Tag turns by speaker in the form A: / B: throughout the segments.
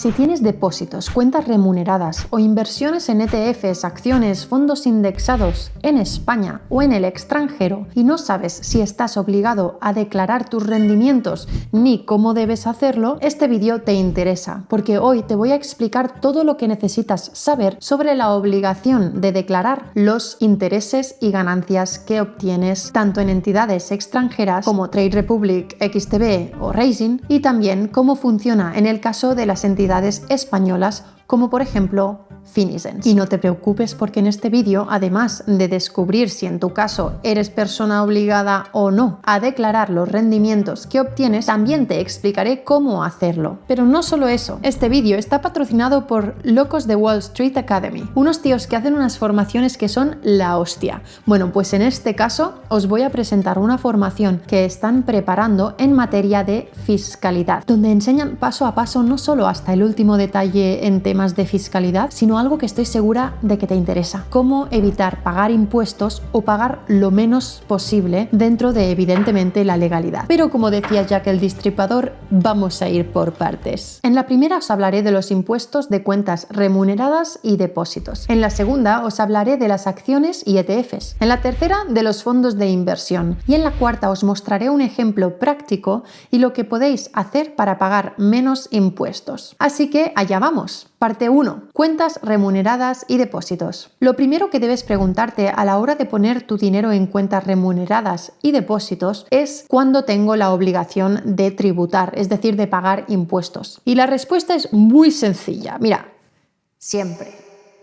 A: Si tienes depósitos, cuentas remuneradas o inversiones en ETFs, acciones, fondos indexados en España o en el extranjero y no sabes si estás obligado a declarar tus rendimientos ni cómo debes hacerlo, este vídeo te interesa porque hoy te voy a explicar todo lo que necesitas saber sobre la obligación de declarar los intereses y ganancias que obtienes tanto en entidades extranjeras como Trade Republic, XTB o Raisin y también cómo funciona en el caso de las entidades españolas como por ejemplo Finicens. Y no te preocupes porque en este vídeo, además de descubrir si en tu caso eres persona obligada o no a declarar los rendimientos que obtienes, también te explicaré cómo hacerlo. Pero no solo eso, este vídeo está patrocinado por Locos de Wall Street Academy, unos tíos que hacen unas formaciones que son la hostia. Bueno, pues en este caso os voy a presentar una formación que están preparando en materia de fiscalidad, donde enseñan paso a paso no solo hasta el último detalle en temas de fiscalidad, sino algo que estoy segura de que te interesa: cómo evitar pagar impuestos o pagar lo menos posible dentro de, evidentemente, la legalidad. Pero como decía Jack el Destripador, vamos a ir por partes. En la primera os hablaré de los impuestos de cuentas remuneradas y depósitos. En la segunda os hablaré de las acciones y ETFs. En la tercera de los fondos de inversión. Y en la cuarta os mostraré un ejemplo práctico y lo que podéis hacer para pagar menos impuestos. Así que allá vamos. Parte 1. Cuentas remuneradas y depósitos. Lo primero que debes preguntarte a la hora de poner tu dinero en cuentas remuneradas y depósitos es ¿cuándo tengo la obligación de tributar, es decir, de pagar impuestos? Y la respuesta es muy sencilla. Mira, siempre.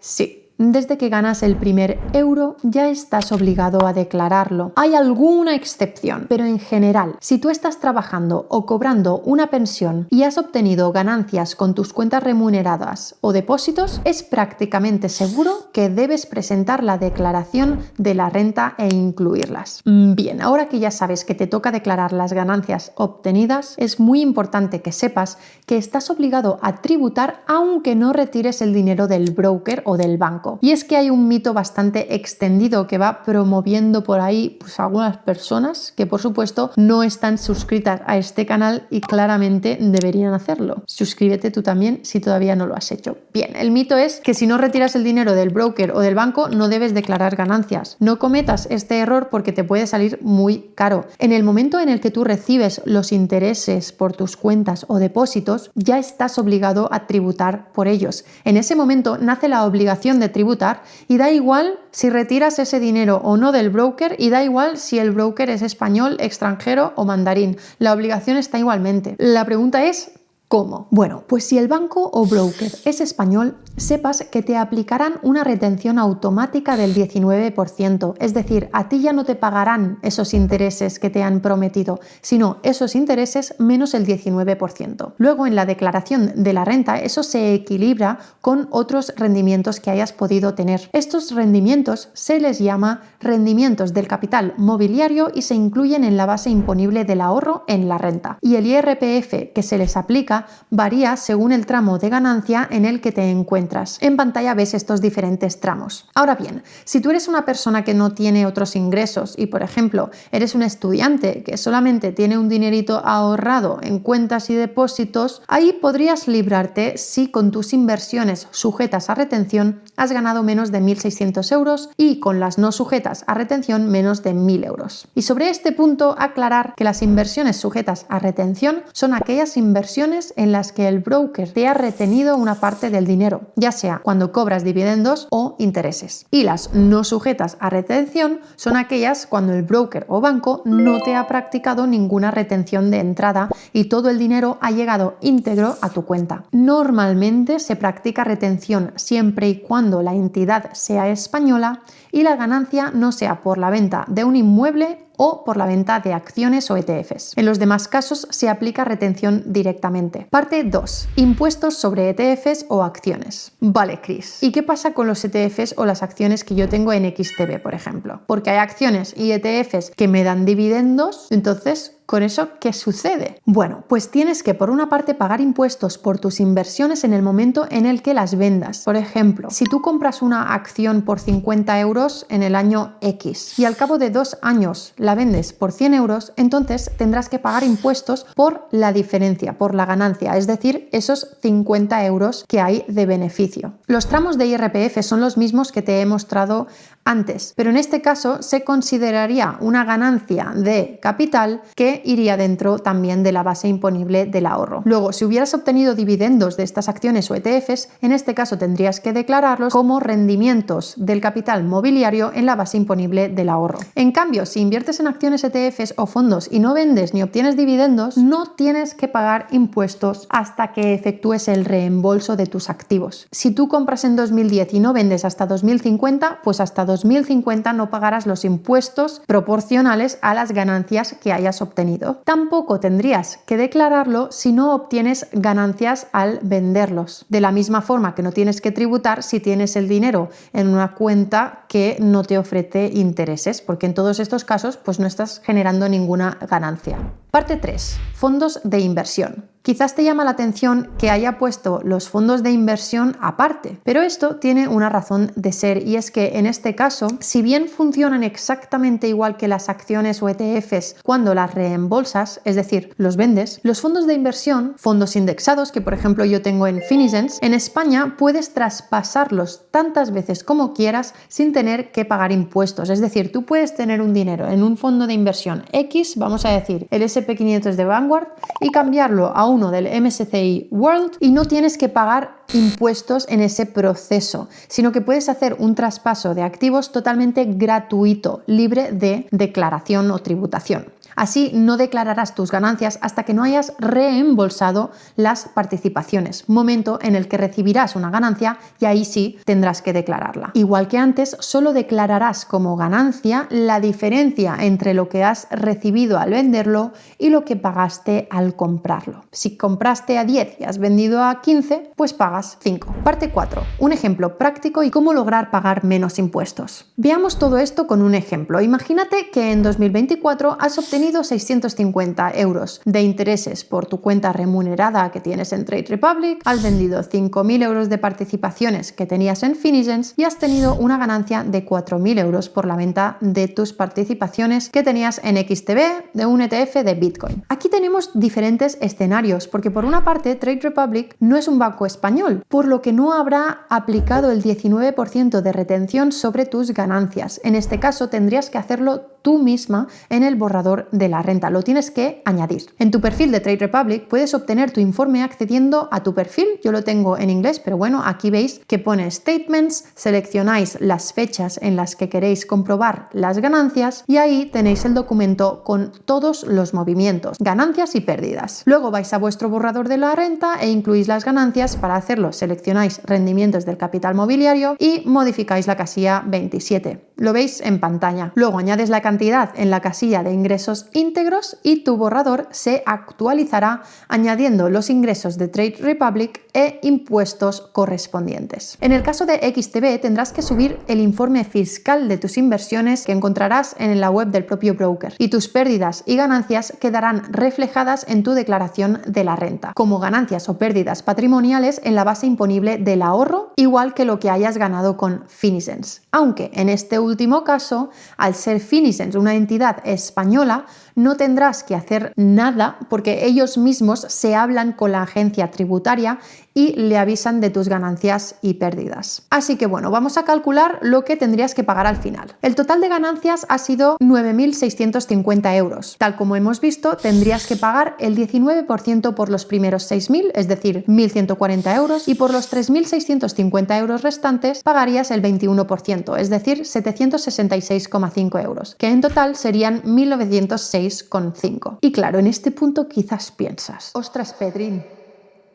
A: Sí. Desde que ganas el primer euro ya estás obligado a declararlo. Hay alguna excepción, pero en general, si tú estás trabajando o cobrando una pensión y has obtenido ganancias con tus cuentas remuneradas o depósitos, es prácticamente seguro que debes presentar la declaración de la renta e incluirlas. Bien, ahora que ya sabes que te toca declarar las ganancias obtenidas, es muy importante que sepas que estás obligado a tributar aunque no retires el dinero del broker o del banco. Y es que hay un mito bastante extendido que va promoviendo por ahí pues algunas personas que por supuesto no están suscritas a este canal y claramente deberían hacerlo. Suscríbete tú también si todavía no lo has hecho. Bien, el mito es que si no retiras el dinero del broker o del banco no debes declarar ganancias. No cometas este error porque te puede salir muy caro. En el momento en el que tú recibes los intereses por tus cuentas o depósitos, ya estás obligado a tributar por ellos. En ese momento nace la obligación de tributar y da igual si retiras ese dinero o no del broker y da igual si el broker es español, extranjero o mandarín. La obligación está igualmente. La pregunta es ¿cómo? Bueno, pues si el banco o broker es español, sepas que te aplicarán una retención automática del 19%, es decir, a ti ya no te pagarán esos intereses que te han prometido, sino esos intereses menos el 19%. Luego, en la declaración de la renta, eso se equilibra con otros rendimientos que hayas podido tener. Estos rendimientos se les llama rendimientos del capital mobiliario y se incluyen en la base imponible del ahorro en la renta. Y el IRPF que se les aplica varía según el tramo de ganancia en el que te encuentras. En pantalla ves estos diferentes tramos. Ahora bien, si tú eres una persona que no tiene otros ingresos y, por ejemplo, eres un estudiante que solamente tiene un dinerito ahorrado en cuentas y depósitos, ahí podrías librarte si con tus inversiones sujetas a retención has ganado menos de 1.600 euros y con las no sujetas a retención menos de 1.000 euros. Y sobre este punto, aclarar que las inversiones sujetas a retención son aquellas inversiones en las que el broker te ha retenido una parte del dinero, ya sea cuando cobras dividendos o intereses. Y las no sujetas a retención son aquellas cuando el broker o banco no te ha practicado ninguna retención de entrada y todo el dinero ha llegado íntegro a tu cuenta. Normalmente se practica retención siempre y cuando la entidad sea española y la ganancia no sea por la venta de un inmueble o por la venta de acciones o ETFs. En los demás casos se aplica retención directamente. Parte 2. Impuestos sobre ETFs o acciones. Vale, Chris. ¿Y qué pasa con los ETFs o las acciones que yo tengo en XTB, por ejemplo? Porque hay acciones y ETFs que me dan dividendos, entonces ¿Con eso qué sucede? Bueno, pues tienes que por una parte pagar impuestos por tus inversiones en el momento en el que las vendas. Por ejemplo, si tú compras una acción por 50 euros en el año X y al cabo de 2 años la vendes por 100 euros, entonces tendrás que pagar impuestos por la diferencia, por la ganancia, es decir, esos 50 euros que hay de beneficio. Los tramos de IRPF son los mismos que te he mostrado antes, pero en este caso se consideraría una ganancia de capital que iría dentro también de la base imponible del ahorro. Luego, si hubieras obtenido dividendos de estas acciones o ETFs, en este caso tendrías que declararlos como rendimientos del capital mobiliario en la base imponible del ahorro. En cambio, si inviertes en acciones, ETFs o fondos y no vendes ni obtienes dividendos, no tienes que pagar impuestos hasta que efectúes el reembolso de tus activos. Si tú compras en 2010 y no vendes hasta 2050, pues hasta 2050 no pagarás los impuestos proporcionales a las ganancias que hayas obtenido. Tampoco tendrías que declararlo si no obtienes ganancias al venderlos. De la misma forma que no tienes que tributar si tienes el dinero en una cuenta que no te ofrece intereses, porque en todos estos casos pues no estás generando ninguna ganancia. Parte 3. Fondos de inversión. Quizás te llama la atención que haya puesto los fondos de inversión aparte, pero esto tiene una razón de ser y es que en este caso, si bien funcionan exactamente igual que las acciones o ETFs cuando las reembolsas, es decir, los vendes, los fondos de inversión, fondos indexados que por ejemplo yo tengo en Finicens, en España puedes traspasarlos tantas veces como quieras sin tener que pagar impuestos. Es decir, tú puedes tener un dinero en un fondo de inversión X, vamos a decir el S&P 500 de Vanguard, y cambiarlo a uno del MSCI World y no tienes que pagar impuestos en ese proceso, sino que puedes hacer un traspaso de activos totalmente gratuito, libre de declaración o tributación. Así no declararás tus ganancias hasta que no hayas reembolsado las participaciones, momento en el que recibirás una ganancia y ahí sí tendrás que declararla. Igual que antes, solo declararás como ganancia la diferencia entre lo que has recibido al venderlo y lo que pagaste al comprarlo. Si compraste a 10 y has vendido a 15, pues pagas 5. Parte 4. Un ejemplo práctico y cómo lograr pagar menos impuestos. Veamos todo esto con un ejemplo. Imagínate que en 2024 has obtenido 650 euros de intereses por tu cuenta remunerada que tienes en Trade Republic, has vendido 5.000 euros de participaciones que tenías en Finicens y has tenido una ganancia de 4.000 euros por la venta de tus participaciones que tenías en XTB de un ETF de Bitcoin. Aquí tenemos diferentes escenarios porque por una parte Trade Republic no es un banco español, por lo que no habrá aplicado el 19% de retención sobre tus ganancias. En este caso tendrías que hacerlo tú misma en el borrador de la renta, lo tienes que añadir. En tu perfil de Trade Republic puedes obtener tu informe accediendo a tu perfil, yo lo tengo en inglés, pero bueno, aquí veis que pone Statements, seleccionáis las fechas en las que queréis comprobar las ganancias y ahí tenéis el documento con todos los movimientos, ganancias y pérdidas. Luego vais a vuestro borrador de la renta e incluís las ganancias. Para hacerlo seleccionáis rendimientos del capital mobiliario y modificáis la casilla 27. Lo veis en pantalla. Luego añades la cantidad en la casilla de ingresos íntegros y tu borrador se actualizará añadiendo los ingresos de Trade Republic e impuestos correspondientes. En el caso de XTB tendrás que subir el informe fiscal de tus inversiones que encontrarás en la web del propio broker y tus pérdidas y ganancias quedarán reflejadas en tu declaración de la renta como ganancias o pérdidas patrimoniales en la base imponible del ahorro, igual que lo que hayas ganado con Finicens. Aunque en este último caso, al ser Finicens una entidad española, no tendrás que hacer nada porque ellos mismos se hablan con la agencia tributaria y le avisan de tus ganancias y pérdidas. Así que bueno, vamos a calcular lo que tendrías que pagar al final. El total de ganancias ha sido 9.650 euros. Tal como hemos visto, tendrías que pagar el 19% por los primeros 6.000, es decir, 1.140 euros, y por los 3.650 euros restantes pagarías el 21%, es decir, 766,5 euros, que en total serían 1.906,5. Y claro, en este punto quizás piensas, ostras, Pedrín,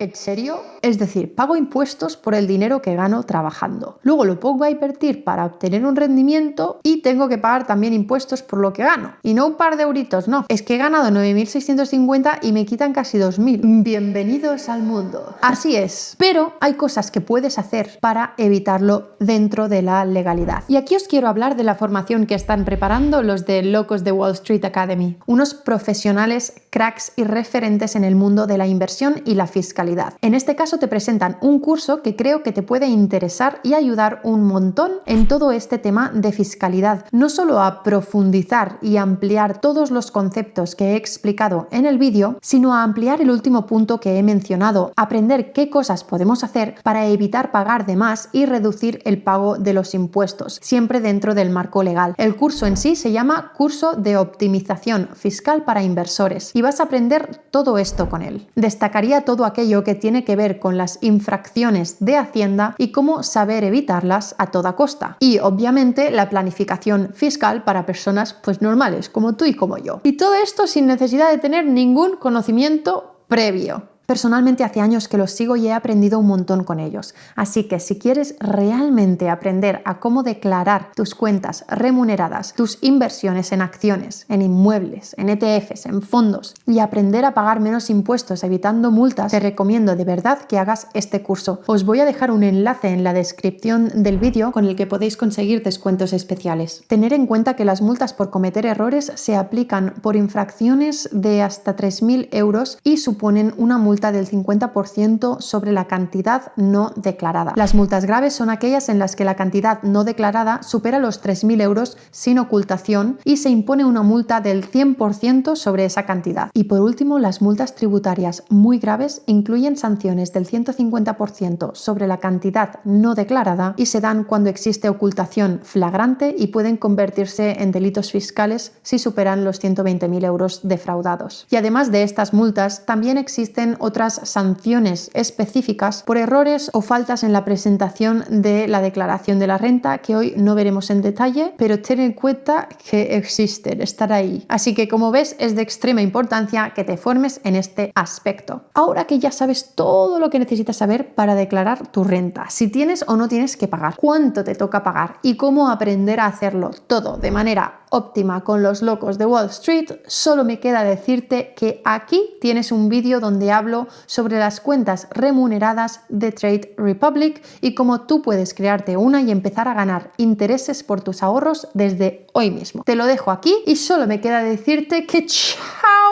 A: ¿En serio? Es decir, pago impuestos por el dinero que gano trabajando. Luego lo pongo a invertir para obtener un rendimiento y tengo que pagar también impuestos por lo que gano. Y no un par de euritos, no. Es que he ganado 9.650 y me quitan casi 2.000. Bienvenidos al mundo. Así es. Pero hay cosas que puedes hacer para evitarlo dentro de la legalidad. Y aquí os quiero hablar de la formación que están preparando los de Locos de Wall Street Academy. Unos profesionales, cracks y referentes en el mundo de la inversión y la fiscalidad. En este caso te presentan un curso que creo que te puede interesar y ayudar un montón en todo este tema de fiscalidad. No solo a profundizar y ampliar todos los conceptos que he explicado en el vídeo, sino a ampliar el último punto que he mencionado, aprender qué cosas podemos hacer para evitar pagar de más y reducir el pago de los impuestos, siempre dentro del marco legal. El curso en sí se llama Curso de Optimización Fiscal para Inversores y vas a aprender todo esto con él. Destacaría todo aquello que tiene que ver con las infracciones de Hacienda y cómo saber evitarlas a toda costa. Y obviamente la planificación fiscal para personas pues normales, como tú y como yo. Y todo esto sin necesidad de tener ningún conocimiento previo. Personalmente hace años que los sigo y he aprendido un montón con ellos. Así que si quieres realmente aprender a cómo declarar tus cuentas remuneradas, tus inversiones en acciones, en inmuebles, en ETFs, en fondos y aprender a pagar menos impuestos evitando multas, te recomiendo de verdad que hagas este curso. Os voy a dejar un enlace en la descripción del vídeo con el que podéis conseguir descuentos especiales. Tener en cuenta que las multas por cometer errores se aplican por infracciones de hasta 3.000 euros y suponen una multa del 50% sobre la cantidad no declarada. Las multas graves son aquellas en las que la cantidad no declarada supera los 3.000 euros sin ocultación y se impone una multa del 100% sobre esa cantidad. Y por último, las multas tributarias muy graves incluyen sanciones del 150% sobre la cantidad no declarada y se dan cuando existe ocultación flagrante y pueden convertirse en delitos fiscales si superan los 120.000 euros defraudados. Y además de estas multas, también existen otras sanciones específicas por errores o faltas en la presentación de la declaración de la renta que hoy no veremos en detalle, pero ten en cuenta que existen, están ahí. Así que como ves es de extrema importancia que te formes en este aspecto. Ahora que ya sabes todo lo que necesitas saber para declarar tu renta, si tienes o no tienes que pagar, cuánto te toca pagar y cómo aprender a hacerlo todo de manera óptima con los locos de Wall Street, solo me queda decirte que aquí tienes un vídeo donde hablo sobre las cuentas remuneradas de Trade Republic y cómo tú puedes crearte una y empezar a ganar intereses por tus ahorros desde hoy mismo. Te lo dejo aquí y solo me queda decirte que ¡chao!